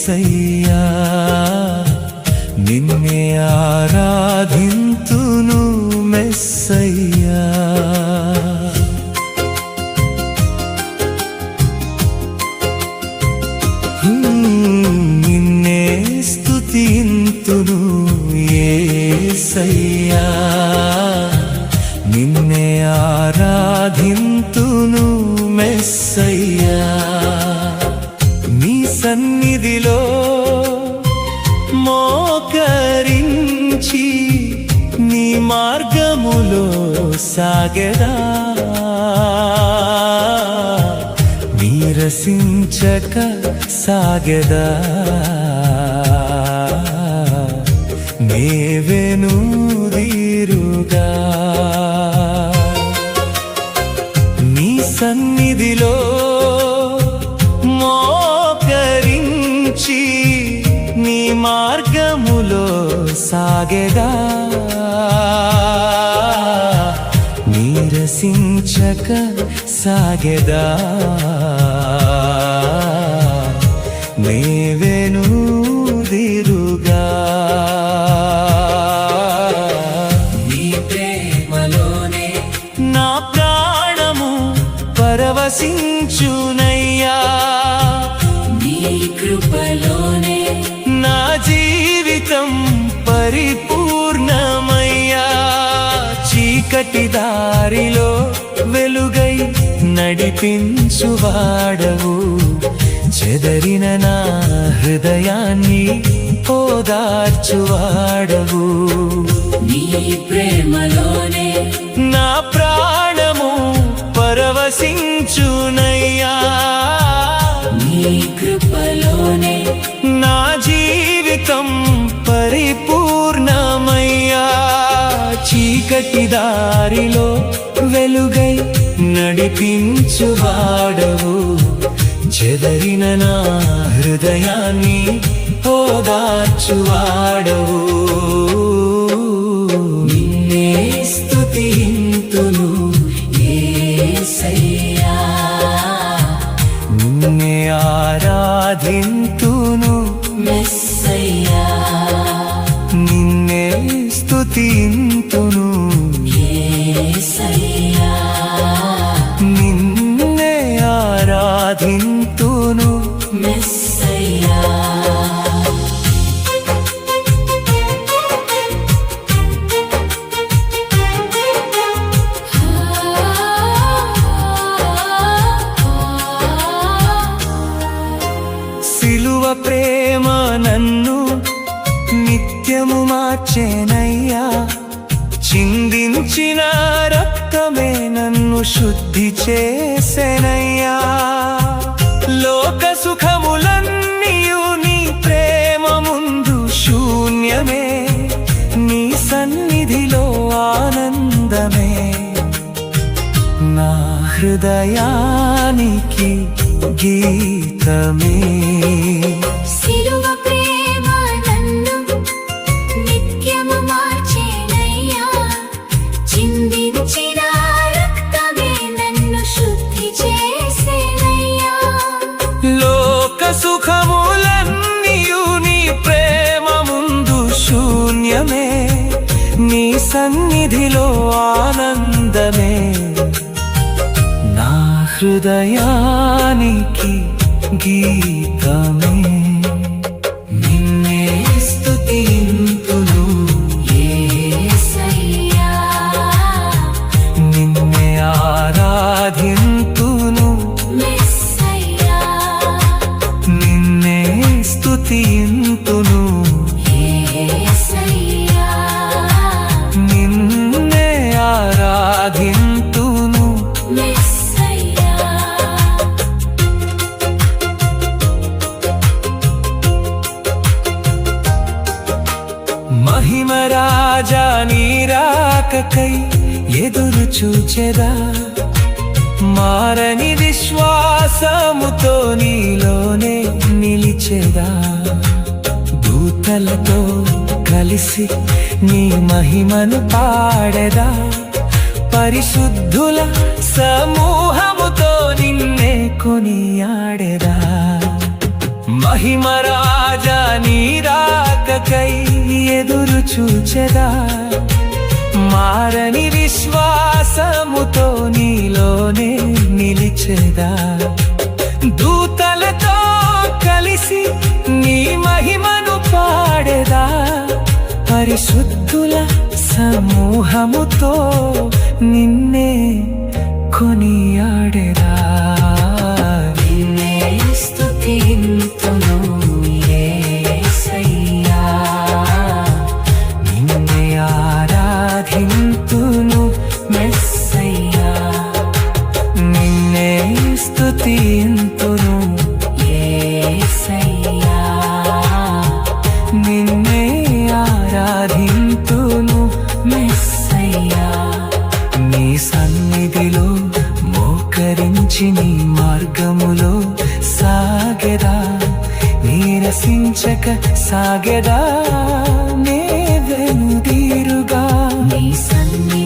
యేసయ్యా నిన్నే ఆరాధింతును మెస్సయ్యా నిన్నే స్తుతింతును యేసయ్యా నిన్నే ఆరాధింతును మెస్సయ్యా నీ సన్నిధిలో మోకరించి నీ మార్గములో సాగెదా నీరసించక సాగెదా నేవెనుదీరుగా నీ సన్నిధిలో మోకరించి నీ మార్గములో సాగెదా నీరసించక సాగెదా నేవెనుదీరుగా నీ ప్రేమలోనే నా ప్రాణము పరవశించునయ్యా నీ కృపలోనే నా జీవితం పరిపూర్ణమయ్యా చీకటి దారిలో వెలుగై నడిపించువాడవు చెదరిన నా హృదయాన్ని ఓదార్చువాడవు నీ ప్రేమలోనే నా ప్రాణము పరవశించునయ్యా నీ కృపలోనే నా జీవితం పరిపూర్ణమయ్యా చీకటి దారిలో వెలుగై నడిపించువాడవు చెదరిన నా హృదయాన్ని ఓదార్చువాడవు నిన్నే స్తుతింతును యేసయ్యా నిన్నే ఆరాధింతును మెస్సయ్యా నిన్నే స్తుతింతును యేసయ్యా నిన్నే ఆరాధింతును మెస్సయ్యా సిలువ ప్రేమ నన్ను నిత్యము మార్చేనయ్యా చిందించిన రక్తమే నన్ను శుద్ధి చేసెనయ్యా లోక సుఖములన్నీయు నీ ప్రేమ ముందు శూన్యమే నీ సన్నిధిలో ఆనందమే నా హృదయానికి గీతమే సిలువ ప్రేమ నన్ను నిత్యము మార్చేనయ్యా చిందించిన రక్తమే నన్ను శుద్ధి చేసేనయ్యా లోక సుఖములన్నీయు నీ ప్రేమ ముందు శూన్యమే నీ సన్నిధిలో ఆనందమే నా హృదయానికి గీతమే నిన్నే స్తుతింతును యేసయ్యా నిన్నే ఆరాధింతును మెస్సయ్యా నిన్నే స్తుతింతును యేసయ్యా నిన్నే ఆరాధింతును మెస్సయ్యా మహిమరాజా నీ రాకకై ఎదురు చూచెదా మారని విశ్వాసముతో నీలోనే నిలిచెదా దూతలతో కలిసి నీ మహిమను పాడెదా పరిశుద్ధుల సమూహముతో నిన్నే కొనియాడెదా మహిమరాజా నీ రాకకై ఎదురు చూచెదా మారని విశ్వాసముతో నీలోనే నిలిచెదా దూతలతో కలిసి నీ మహిమను పాడెదా పరిశుద్ధుల సమూహముతో నిన్నే కొనియాడెదా నిన్నే స్తుతింతును యేసయ్యా నిన్నే ఆరాధింతును మెస్సయ్యా నిన్నే స్తుతింతును యేసయ్యా నిన్నే ఆరాధింతును మెస్సయ్యా నీ సన్నిధిలో మోకరించి నీ మార్గములో సాగెదా నీరసించక సాగెదా నే వెనుదీరుగా నీ సన్నిధి